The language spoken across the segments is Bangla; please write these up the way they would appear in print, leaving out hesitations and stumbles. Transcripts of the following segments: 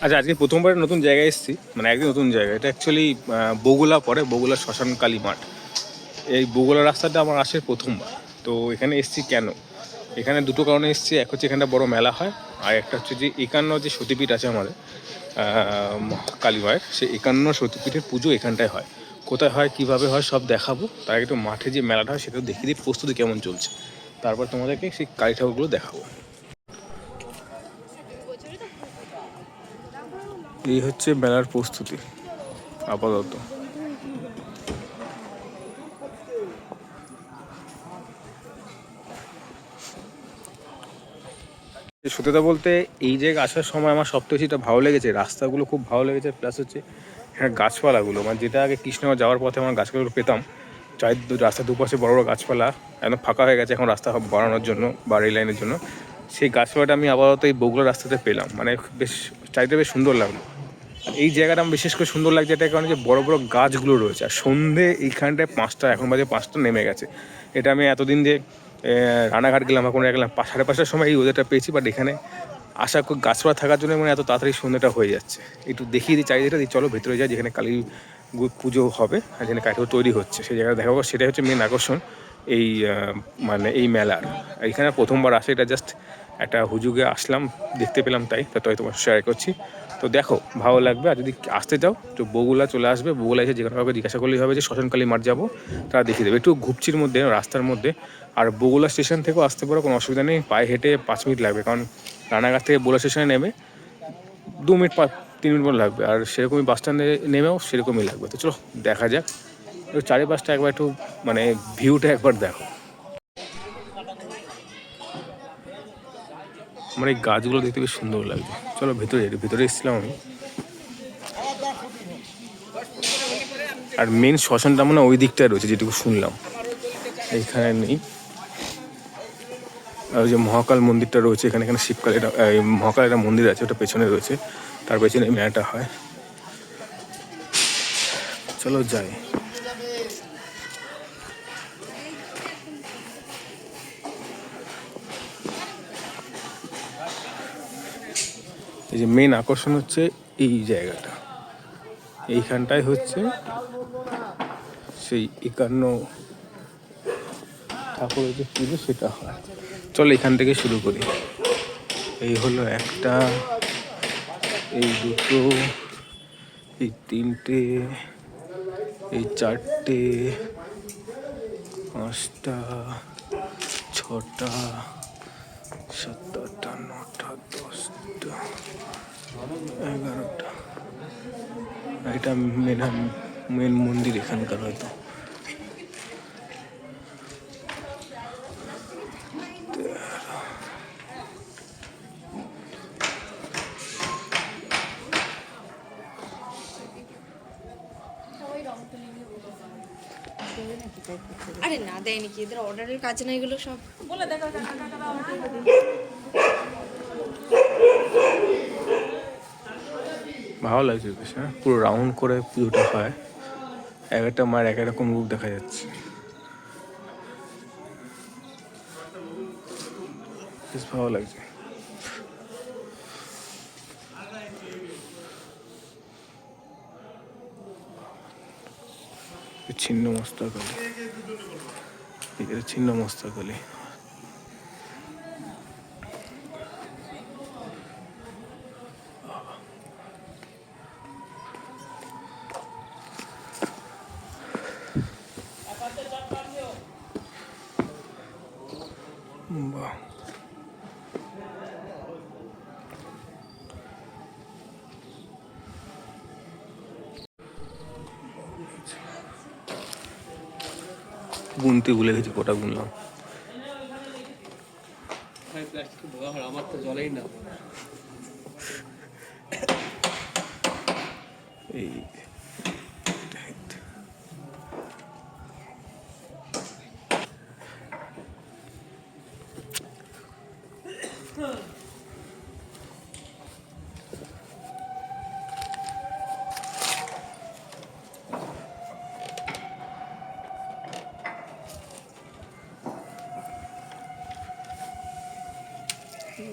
আচ্ছা, আজকে প্রথমবার নতুন জায়গায় এসেছি, মানে একদম নতুন জায়গা। এটা অ্যাকচুয়ালি বগুলা পরে, বগুলা শ্মশান কালী মাঠ। এই বগুলা রাস্তাটা আমার আসে প্রথমবার। তো এখানে এসেছি কেন? এখানে দুটো কারণে এসেছি। এক হচ্ছে এখানটা বড় মেলা হয়, আর একটা হচ্ছে যে 51 যে সতীপীঠ আছে আমাদের কালী মায়ের, সেই 51 সতীপীঠের পুজো এখানটায় হয়। কোথায় হয়, কীভাবে হয়, সব দেখাবো। তার একটু মাঠে যে মেলাটা হয় সেটাও দেখিয়ে দিই, প্রস্তুতি কেমন চলছে। তারপর তোমাদেরকে সেই কালী ঠাকুরগুলো দেখাবো। এই হচ্ছে মেলার প্রস্তুতি আপাতত। সত্যতা বলতে এই জায়গায় আসার সময় আমার সবথেকে বেশি এটা ভালো লেগেছে, রাস্তাগুলো খুব ভালো লেগেছে, প্লাস হচ্ছে হ্যাঁ গাছপালাগুলো, মানে যেটা আগে কৃষ্ণনগর যাওয়ার পথে আমার গাছপালাগুলো পেতাম, রাস্তার দুপাশে বড় বড় গাছপালা একদম ফাঁকা হয়ে গেছে এখন রাস্তা বাড়ানোর জন্য বা রেল লাইনের জন্য। সেই গাছপালাটা আমি আপাতত এই বগুড়া রাস্তাতে পেলাম, মানে বেশ চাইতে বেশ সুন্দর লাগলো। এই জায়গাটা আমার বিশেষ করে সুন্দর লাগছে এটার কারণে যে বড় বড় গাছগুলো রয়েছে, আর সন্ধে এইখানটায় 5টা, এখন বাজে 5টা নেমে গেছে। এটা আমি এতদিন যে রানাঘাট গেলাম বা কোনো গেলাম 5:30টার সময় এই ওয়েদারটা পেয়েছি, বাট এখানে আশা করি গাছপালা থাকার জন্য মানে এত তাড়াতাড়ি সন্ধ্যেটা হয়ে যাচ্ছে। একটু দেখিয়ে দিই চারিদিকটা, দিয়ে চলো ভেতরে যাই যেখানে কালী পুজো হবে আর যেখানে কালী তৈরি হচ্ছে সেই জায়গাটা দেখাবো। সেটাই হচ্ছে মেন আকর্ষণ এই মানে এই মেলার। এখানে প্রথমবার আসে, এটা জাস্ট একটা হুজুগে আসলাম, দেখতে পেলাম, তাই তোমার শেয়ার করছি। তো দেখো ভালো লাগবে। আর যদি আসতে চাও তো বগুলা চলে আসবে, বগুলা এসে যেখানে কাউকে জিজ্ঞাসা করলেই হবে যে শ্মশানকালী মাঠ যাবো, তারা দেখিয়ে দেবে। একটু ঘুপচির মধ্যে, রাস্তার মধ্যে। আর বগুলা স্টেশন থেকেও আসতে পারো, কোনো অসুবিধা নেই, পায়ে হেঁটে 5 মিনিট লাগবে, কারণ রানাঘাট থেকে বগুলা স্টেশনে নেমে 2 মিনিট 3 মিনিট মতো লাগবে, আর সেরকমই বাস স্ট্যান্ডে নেমেও সেরকমই লাগবে। তো চলো দেখা যাক, একটু চারিপাশটা একবার একটু মানে ভিউটা একবার দেখো। আমার এই গাছগুলো দেখতে বেশ সুন্দর লাগছে। চলো ভেতরে এসেছিলাম আমি। আর মেন শ্মশানটা মানে ওই দিকটায় রয়েছে যেটুকু শুনলাম, এইখানে নেই। আর ওই যে মহাকাল মন্দিরটা রয়েছে এখানে, শিবকালী মহাকাল একটা মন্দির আছে, ওটা পেছনে রয়েছে, তার পেছনে এই মেলাটা হয়। চলো যাই। এই যে মেন আকর্ষণ হচ্ছে এই জায়গাটা, এইখানটায় হচ্ছে সেই 51 ঠাকুরের যে পুজো সেটা হয়। চলো এখান থেকে শুরু করি। এই হলো একটা, এই দুটো, এই 3টে, এই 4টে, 5টা, 6টা, 7টা, 8টা, 9টা, 10টা, 11টা। এটা মেন মন্দির এখানকার হয়তো। আরে না দেয়নি কি, এদের অর্ডারের কাজ না, এগুলো সব বলে দেখো। ভালো লাগছে বেশ, হ্যাঁ পুরো রাউন্ড করে পুজোটা হয়, এক একটা মায়ের এক এক রকম রূপ দেখা যাচ্ছে, বেশ ভালো লাগছে। ছিন্ন মস্তকালী, এটা ছিন্ন মস্তকালী। বাহ, গুনতে ভুলে গেছি, কটা গুনলাম। আমার তো জলেই না। এই বাহ,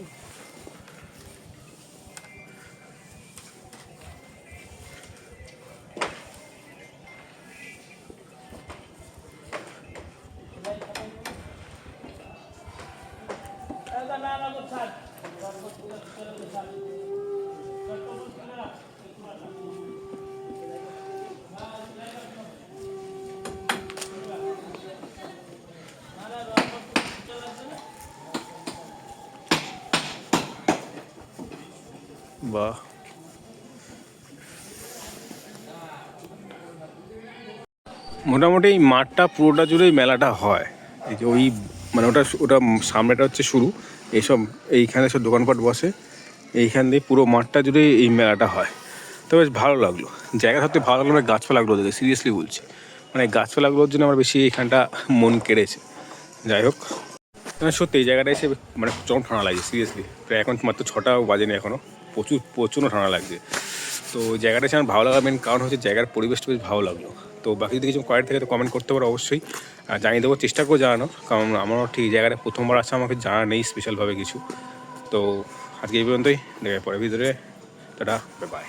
মোটামুটি এই মাঠটা পুরোটা জুড়েই মেলাটা হয়। এই যে ওই মানে ওটা ওটা সামনেটা হচ্ছে শুরু, এইসব এইখানে সব দোকানপাট বসে, এইখান দিয়ে পুরো মাঠটা জুড়ে এই মেলাটা হয়। তো বেশ ভালো লাগলো, জায়গা সত্যি ভালো লাগলো, মানে গাছপালাগুলো দেখে সিরিয়াসলি বলছি, মানে গাছপালাগুলোর জন্য আমার বেশি এইখানটা মন কেড়েছে। যাই হোক, মানে সত্যি এই জায়গাটা এসে মানে প্রচণ্ড ঠান্ডা লাগছে সিরিয়াসলি, প্রায় এখন মাত্র 6টাও বাজেনি এখনও, প্রচণ্ড ঠান্ডা লাগছে। তো জায়গাটা এসে আমার ভালো লাগার মেন কারণ হচ্ছে জায়গার পরিবেশটা বেশ ভালো লাগলো। তো বাকি যদি কিছু কয়েক থেকে তো কমেন্ট করতে পারো অবশ্যই, আর জানিয়ে দেবো, চেষ্টা করে জানানোর, কারণ আমারও ঠিক জায়গাটা প্রথমবার আসছে, আমাকে জানা নেই স্পেশালভাবে কিছু। তো আজকে এই পর্যন্তই, দেখে পরের ভিতরে, টাটা, বাই।